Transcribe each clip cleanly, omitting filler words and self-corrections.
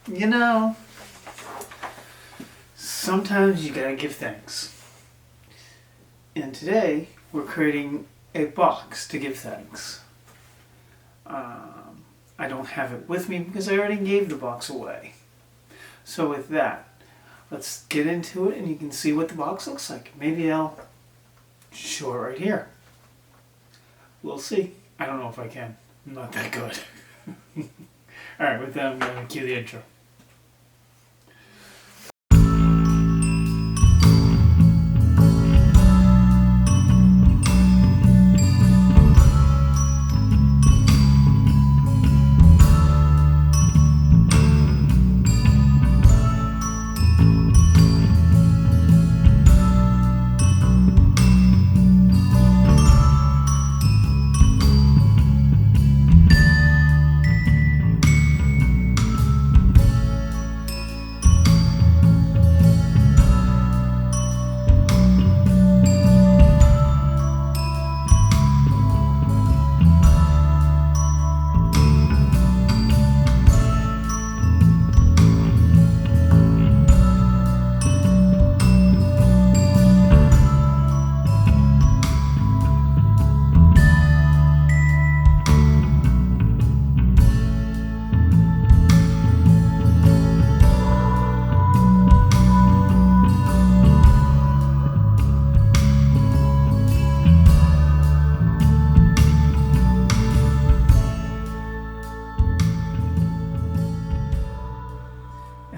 You know, sometimes you gotta give thanks. And today, we're creating a box to give thanks. I don't have it with me because I already gave the box away. So with that, let's get into it and you can see what the box looks like. Maybe I'll show it right here. We'll see. I don't know if I can. I'm not that good. Alright, with that I'm going to cue the intro.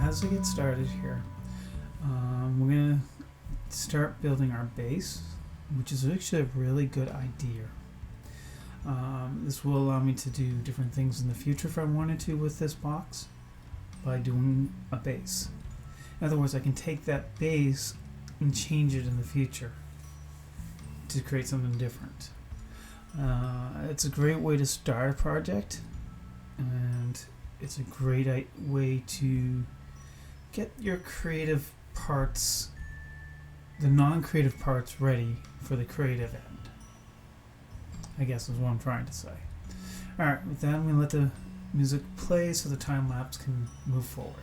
As we get started here, we're going to start building our base, which is actually a really good idea. This will allow me to do different things in the future if I wanted to with this box by doing a base. In other words, I can take that base and change it in the future to create something different. It's a great way to start a project, and it's a great way to get your creative parts, the non-creative parts, ready for the creative end, I guess is what I'm trying to say. Alright, with that I'm going to let the music play so the time lapse can move forward.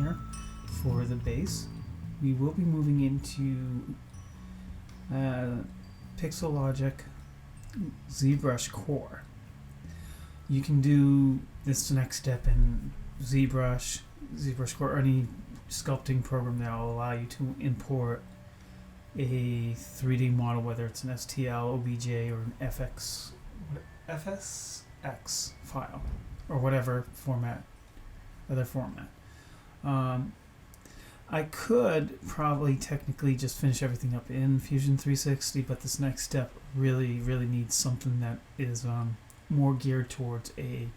printer for the base. We will be moving into Pixelogic ZBrush Core. You can do this next step in ZBrush Core, or any sculpting program that will allow you to import a 3D model, whether it's an STL, OBJ, or an FSX file, or whatever other format. I could probably technically just finish everything up in Fusion 360, but this next step really needs something that is more geared towards a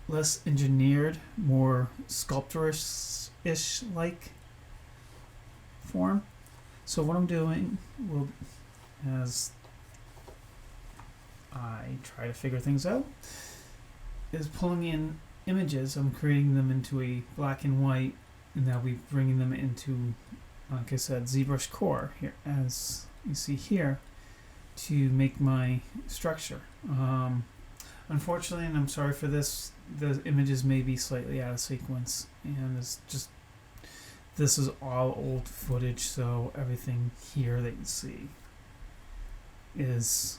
less engineered, more sculptorish-ish like form. So what I'm doing as I try to figure things out, is pulling in images. I'm creating them into a black and white, and I'll be bringing them into, like I said, ZBrush Core here, as you see here, to make my structure. Unfortunately, and I'm sorry for this, the images may be slightly out of sequence, and this is all old footage, so everything here that you see is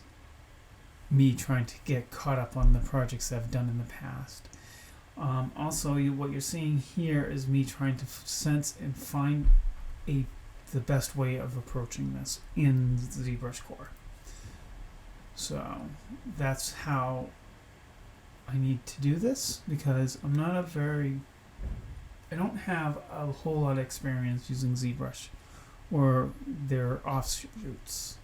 me trying to get caught up on the projects that I've done in the past. Also, what you're seeing here is me trying to sense and find the best way of approaching this in ZBrush Core. So that's how I need to do this, because I don't have a whole lot of experience using ZBrush or their offshoots.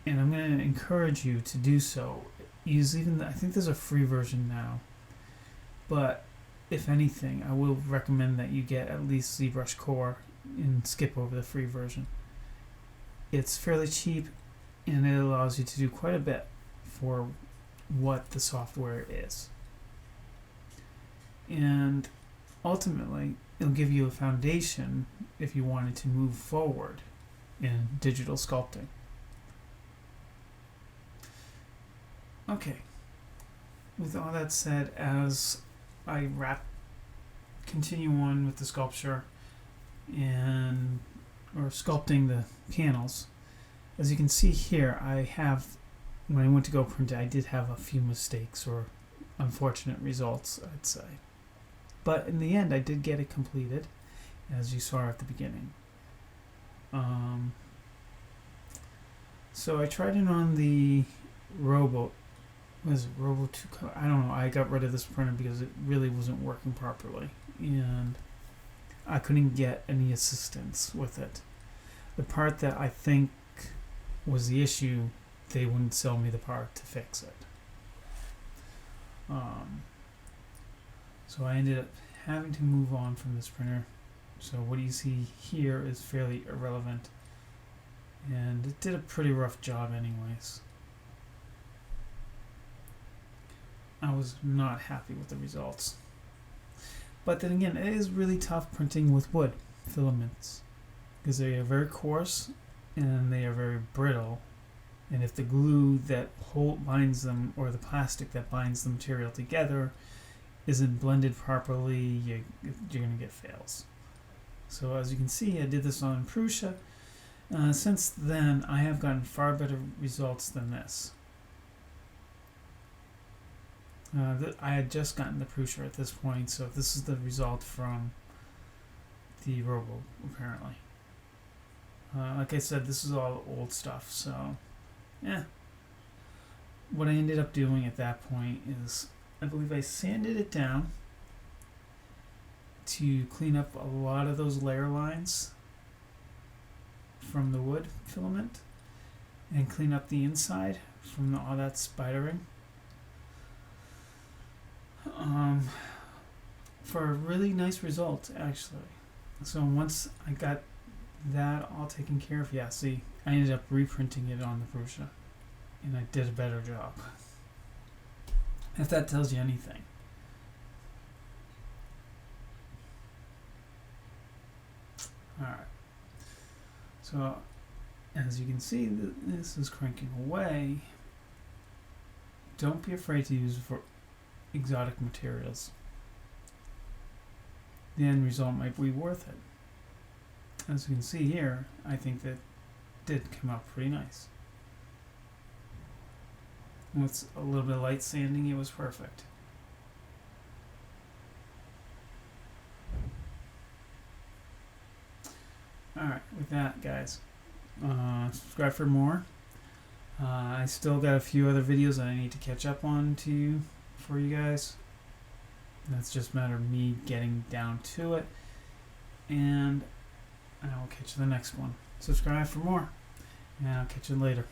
And I'm going to encourage you to do so. I think there's a free version now, but if anything, I will recommend that you get at least ZBrush Core and skip over the free version. It's fairly cheap, and it allows you to do quite a bit for what the software is. And ultimately, it'll give you a foundation if you wanted to move forward in digital sculpting. Okay, with all that said, as I continue on with the sculpture or sculpting the panels, as you can see here, when I went to go print it, I did have a few mistakes or unfortunate results, I'd say. But in the end, I did get it completed, as you saw at the beginning. So I tried it on the Robo 2. I don't know. I got rid of this printer because it really wasn't working properly, and I couldn't get any assistance with it. The part that I think was the issue, they wouldn't sell me the part to fix it. So I ended up having to move on from this printer. So what you see here is fairly irrelevant, and it did a pretty rough job anyways. I was not happy with the results. But then again, it is really tough printing with wood filaments, because they are very coarse and they are very brittle. And if the glue that binds them, or the plastic that binds the material together, isn't blended properly, you're going to get fails. So as you can see, I did this on Prusa. Since then, I have gotten far better results than this. I had just gotten the Prusa at this point, so this is the result from the Robo, apparently. Like I said, this is all old stuff, so yeah. What I ended up doing at that point is, I believe I sanded it down to clean up a lot of those layer lines from the wood filament, and clean up the inside from all that spidering. For a really nice result, actually. So once I got that all taken care of, see, I ended up reprinting it on the Prusa, and I did a better job. If that tells you anything. Alright. So, as you can see, this is cranking away. Don't be afraid to use for exotic materials. the end result might be worth it. As you can see here, I think that did come out pretty nice. With a little bit of light sanding, it was perfect. Alright, with that, guys, subscribe for more. I still got a few other videos that I need to catch up on for you guys. That's just a matter of me getting down to it. And I will catch you in the next one. Subscribe for more. And I'll catch you later.